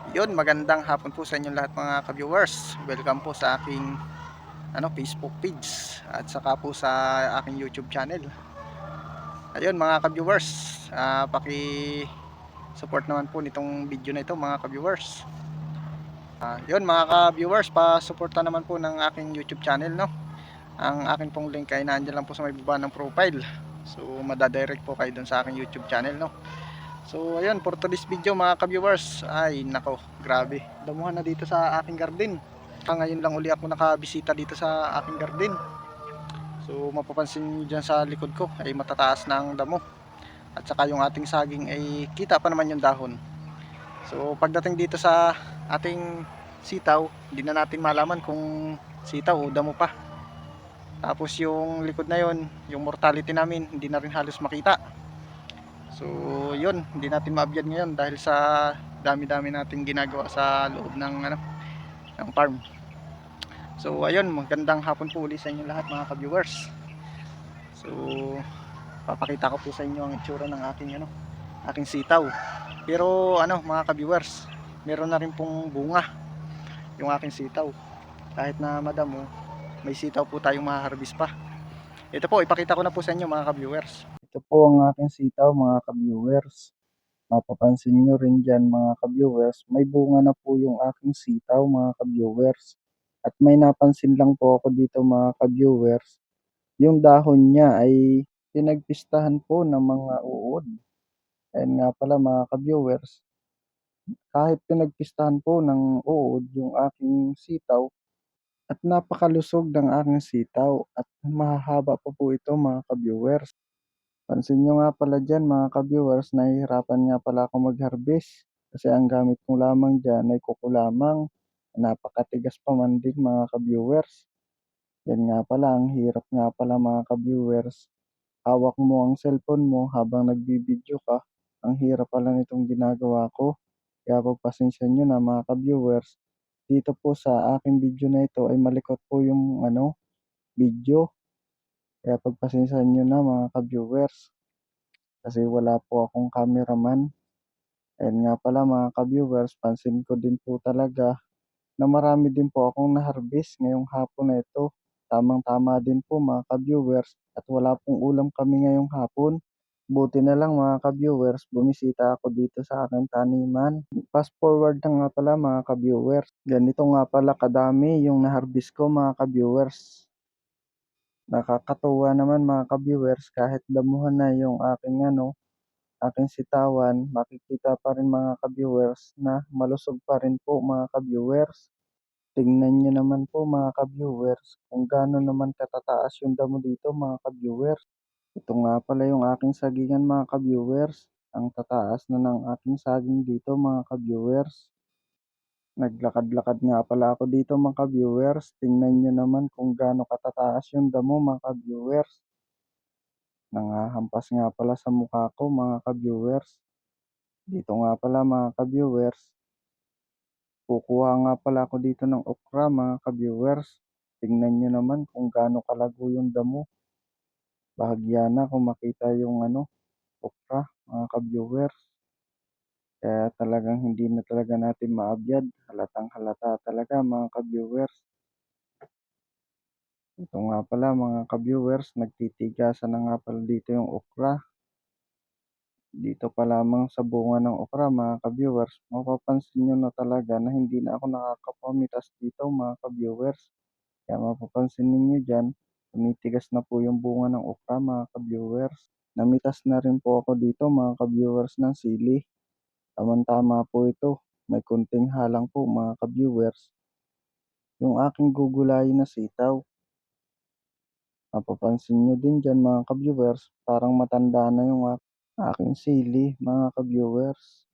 Yun, magandang hapon po sa inyo lahat mga ka-viewers. Welcome po sa aking Facebook page at saka po sa aking YouTube channel. Ayun mga ka-viewers, paki-support naman po nitong video na ito mga ka-viewers. Yun mga ka-viewers, pa-suporta naman po ng aking YouTube channel, no. Ang akin pong link ay nandiyan lang po sa may baba ng profile. So madadirect po kayo dun sa aking YouTube channel, no. So ayun, for today's video mga ka-viewers, ay nako, grabe. Damuhan na dito sa aking garden. Ngayon lang uli ako nakabisita dito sa aking garden. So mapapansin niyo dyan sa likod ko ay matataas na ang damo. At saka yung ating saging ay kita pa naman yung dahon. So pagdating dito sa ating sitaw, hindi na natin malaman kung sitaw o damo pa. Tapos yung likod na yon, yung mortality namin, hindi na rin halos makita. So yun, hindi natin maabyan ngayon dahil sa dami-dami nating ginagawa sa loob ng farm. So ayun, magandang hapon po ulit sa inyo lahat mga ka-viewers. So papakita ko po sa inyo ang itsura ng aking sitaw. Pero mga ka-viewers, meron na rin pong bunga yung aking sitaw. Kahit na madamo, may sitaw po tayong maharvest pa. Ito po, ipakita ko na po sa inyo mga ka-viewers. Ito po ang aking sitaw mga ka-viewers. Mapapansin nyo rin dyan mga ka-viewers, may bunga na po yung aking sitaw mga ka-viewers. At may napansin lang po ako dito mga ka-viewers, yung dahon niya ay pinagpistahan po ng mga uod. Ayan nga pala mga ka-viewers, kahit pinagpistahan po ng uod yung aking sitaw at napakalusog ng aking sitaw at mahahaba pa po ito mga ka-viewers. Pansin nyo nga pala dyan mga ka-viewers, nahihirapan nga pala ako mag-harvest kasi ang gamit ko lamang dyan ay kuko lamang. Napakatigas pa man din mga ka-viewers. Yan nga pala, ang hirap nga pala mga ka-viewers. Hawak mo ang cellphone mo habang nagbibideo ka. Ang hirap pala nitong ginagawa ko. Kaya pagpasensya nyo na mga ka-viewers. Dito po sa aking video na ito ay malikot po yung video. Kaya pagpasensya nyo na mga ka-viewers. Kasi wala po akong cameraman. Ayan nga pala mga ka-viewers, pansin ko din po talaga na marami din po akong na-harvest ngayong hapon na ito. Tamang-tama din po mga ka-viewers at wala pong ulam kami ngayong hapon. Buti na lang mga ka-viewers, bumisita ako dito sa aking taniman. Fast forward na nga pala mga ka-viewers. Ganito nga pala kadami yung na-harvest ko mga ka-viewers. Nakakatuwa naman mga ka-viewers kahit damuhan na yung aking sitawan, makikita pa rin mga ka-viewers na malusog pa rin po mga ka-viewers. Tingnan niyo naman po mga ka-viewers kung gaano naman katataas yung damo dito mga ka-viewers. Ito nga pala yung aking sagingan mga ka-viewers. Ang tataas na ng aking saging dito mga ka-viewers. Naglakad-lakad nga pala ako dito mga ka-viewers. Tingnan niyo naman kung gaano katataas yung damo mga ka-viewers. Nangahampas nga pala sa mukha ko mga ka-viewers. Dito nga pala mga ka-viewers. Kukuha nga pala ako dito ng okra mga ka-viewers. Tingnan nyo naman kung gaano kalago yung damo. Bahagya na kung makita yung okra mga ka-viewers. Kaya talagang hindi na talaga natin maabyad. Halatang halata talaga mga ka-viewers. Ito nga pala mga ka-viewers, nagtitigasan na nga pala dito yung okra. Dito pa lamang sa bunga ng okra mga ka-viewers, mapapansin nyo na talaga na hindi na ako nakakapamitas dito mga ka-viewers. Kaya mapapansin ninyo dyan, tumitigas na po yung bunga ng okra mga ka-viewers. Namitas na rin po ako dito mga ka-viewers ng sili. Tamang-tama po ito. May kunting halang po mga ka-viewers. Yung aking gugulayin na sitaw. Mapapansin nyo din dyan mga ka-viewers, parang matanda na yung aking sili mga ka-viewers.